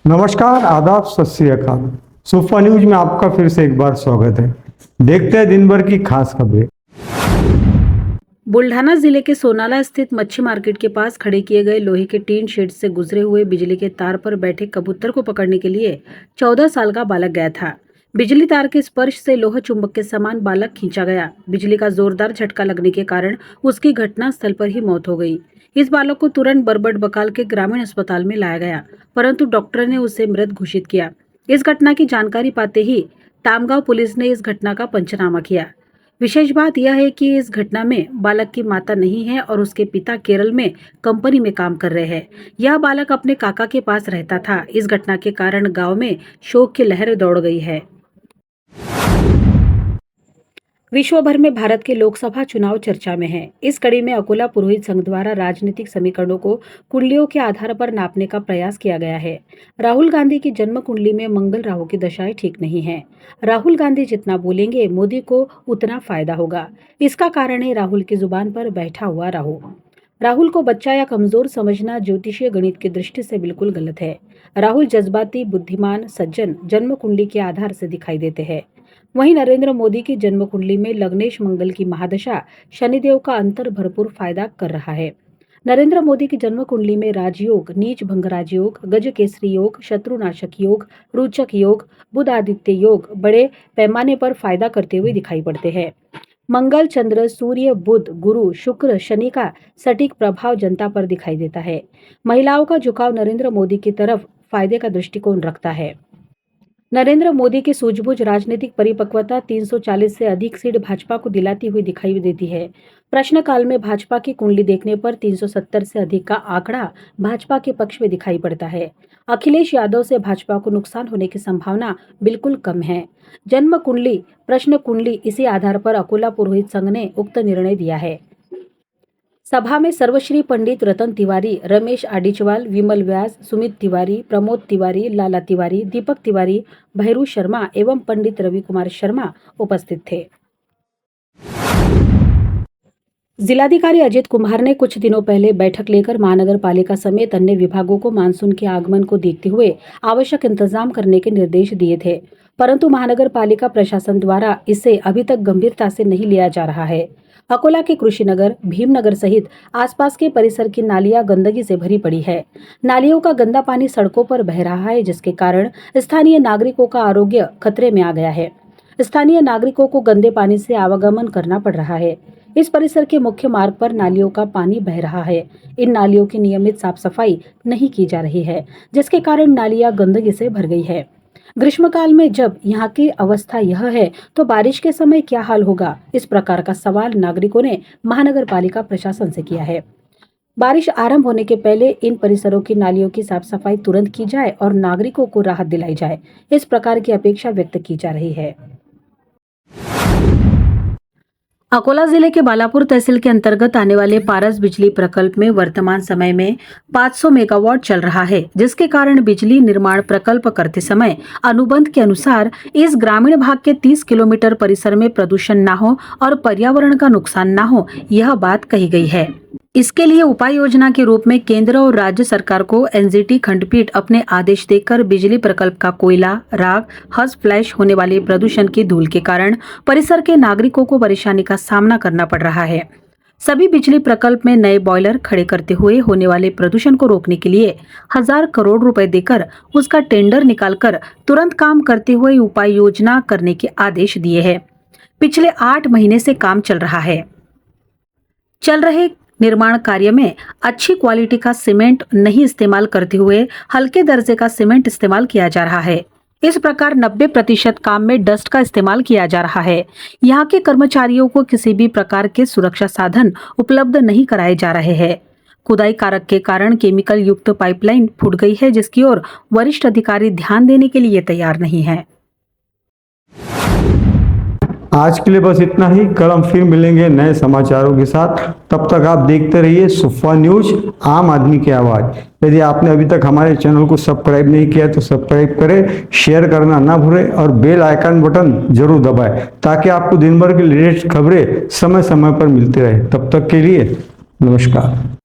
नमस्कार, आदाब, सत श्री अकाल। सुफा न्यूज में आपका फिर से एक बार स्वागत है। देखते हैं दिन भर की खास खबरें। बुल्ढाना जिले के सोनाला स्थित मच्छी मार्केट के पास खड़े किए गए लोहे के टीन शेड से गुजरे हुए बिजली के तार पर बैठे कबूतर को पकड़ने के लिए 14 साल का बालक गया था। बिजली तार के स्पर्श से लोहा चुंबक के समान बालक खींचा गया। बिजली का जोरदार झटका लगने के कारण उसकी घटनास्थल पर ही मौत हो गई। इस बालक को तुरंत बरबट बकाल के ग्रामीण अस्पताल में लाया गया, परंतु डॉक्टर ने उसे मृत घोषित किया। इस घटना की जानकारी पाते ही तामगांव पुलिस ने इस घटना का पंचनामा किया। विशेष बात यह है कि इस घटना में बालक की माता नहीं है और उसके पिता केरल में कंपनी में काम कर रहे हैं। यह बालक अपने काका के पास रहता था। इस घटना के कारण गांव में शोक की लहर दौड़ गई है। विश्व भर में भारत के लोकसभा चुनाव चर्चा में है। इस कड़ी में अकोला पुरोहित संघ द्वारा राजनीतिक समीकरणों को कुंडलियों के आधार पर नापने का प्रयास किया गया है। राहुल गांधी की जन्म कुंडली में मंगल राहु की दशाएं ठीक नहीं है। राहुल गांधी जितना बोलेंगे मोदी को उतना फायदा होगा। इसका कारण है राहुल की जुबान पर बैठा हुआ राहु। राहुल को बच्चा या कमजोर समझना ज्योतिषीय गणित की दृष्टि से बिल्कुल गलत है। राहुल जज्बाती, बुद्धिमान, सज्जन जन्म कुंडली के आधार से दिखाई देते हैं। वहीं नरेंद्र मोदी की जन्म कुंडली में लग्नेश मंगल की महादशा शनिदेव का अंतर भरपूर फायदा कर रहा है। नरेंद्र मोदी की जन्म कुंडली में राजयोग, नीच भंग राजयोग, गज केसरी योग, शत्रुनाशक योग, रोचक योग, बुध आदित्य योग बड़े पैमाने पर फायदा करते हुए दिखाई पड़ते हैं। मंगल, चंद्र, सूर्य, बुध, गुरु, शुक्र, शनि का सटीक प्रभाव जनता पर दिखाई देता है। महिलाओं का झुकाव नरेंद्र मोदी की तरफ फायदे का दृष्टिकोण रखता है। नरेंद्र मोदी की सूझबूझ, राजनीतिक परिपक्वता 340 से अधिक सीट भाजपा को दिलाती हुई दिखाई देती है। प्रश्नकाल में भाजपा की कुंडली देखने पर 370 से अधिक का आंकड़ा भाजपा के पक्ष में दिखाई पड़ता है। अखिलेश यादव से भाजपा को नुकसान होने की संभावना बिल्कुल कम है। जन्म कुंडली, प्रश्न कुंडली, इसी आधार पर अकोला पुरोहित संघ ने उक्त निर्णय दिया है। सभा में सर्वश्री पंडित रतन तिवारी, रमेश आडिचवाल, विमल व्यास, सुमित तिवारी, प्रमोद तिवारी, लाला तिवारी, दीपक तिवारी, भैरू शर्मा एवं पंडित रवि कुमार शर्मा उपस्थित थे। जिलाधिकारी अजित कुमार ने कुछ दिनों पहले बैठक लेकर महानगर पालिका समेत अन्य विभागों को मानसून के आगमन को देखते हुए आवश्यक इंतजाम करने के निर्देश दिए थे, परंतु महानगर पालिका प्रशासन द्वारा इसे अभी तक गंभीरता से नहीं लिया जा रहा है। अकोला के कृषिनगर, भीमनगर सहित आसपास के परिसर की नालियां गंदगी से भरी पड़ी है। नालियों का गंदा पानी सड़कों पर बह रहा है, जिसके कारण स्थानीय नागरिकों का आरोग्य खतरे में आ गया है। स्थानीय नागरिकों को गंदे पानी से आवागमन करना पड़ रहा है। इस परिसर के मुख्य मार्ग पर नालियों का पानी बह रहा है। इन नालियों की नियमित साफ सफाई नहीं की जा रही है, जिसके कारण नालियां गंदगी से भर गई है। ग्रीष्मकाल में जब यहाँ की अवस्था यह है, तो बारिश के समय क्या हाल होगा? इस प्रकार का सवाल नागरिकों ने महानगर पालिका प्रशासन से किया है। बारिश आरंभ होने के पहले इन परिसरों की नालियों की साफ सफाई तुरंत की जाए और नागरिकों को राहत दिलाई जाए, इस प्रकार की अपेक्षा व्यक्त की जा रही है। अकोला जिले के बालापुर तहसील के अंतर्गत आने वाले पारस बिजली प्रकल्प में वर्तमान समय में 500 मेगावाट चल रहा है, जिसके कारण बिजली निर्माण प्रकल्प करते समय अनुबंध के अनुसार इस ग्रामीण भाग के 30 किलोमीटर परिसर में प्रदूषण न हो और पर्यावरण का नुकसान न हो, यह बात कही गई है। इसके लिए उपाय योजना के रूप में केंद्र और राज्य सरकार को एनजीटी खंडपीठ अपने आदेश देकर बिजली प्रकल्प का कोयला, राख, हज फ्लैश होने वाले प्रदूषण की धूल के कारण परिसर के नागरिकों को परेशानी का सामना करना पड़ रहा है। सभी बिजली प्रकल्प में नए बॉयलर खड़े करते हुए होने वाले प्रदूषण को रोकने के लिए 1000 करोड़ रुपए देकर उसका टेंडर निकालकर तुरंत काम करते हुए उपाय योजना करने के आदेश दिए हैं। पिछले 8 महीने से काम चल रहा है। चल रहे निर्माण कार्य में अच्छी क्वालिटी का सीमेंट नहीं इस्तेमाल करते हुए हल्के दर्जे का सीमेंट इस्तेमाल किया जा रहा है। इस प्रकार 90% काम में डस्ट का इस्तेमाल किया जा रहा है। यहाँ के कर्मचारियों को किसी भी प्रकार के सुरक्षा साधन उपलब्ध नहीं कराए जा रहे हैं। खुदाई कारक के कारण केमिकल युक्त पाइपलाइन फूट गई है, जिसकी ओर वरिष्ठ अधिकारी ध्यान देने के लिए तैयार नहीं है। आज के लिए बस इतना ही। कल हम फिर मिलेंगे नए समाचारों के साथ। तब तक आप देखते रहिए सुफा न्यूज, आम आदमी की आवाज। यदि आपने अभी तक हमारे चैनल को सब्सक्राइब नहीं किया तो सब्सक्राइब करें, शेयर करना ना भूलें और बेल आइकन बटन जरूर दबाएं, ताकि आपको दिन भर की लेटेस्ट खबरें समय समय पर मिलती रहे। तब तक के लिए नमस्कार।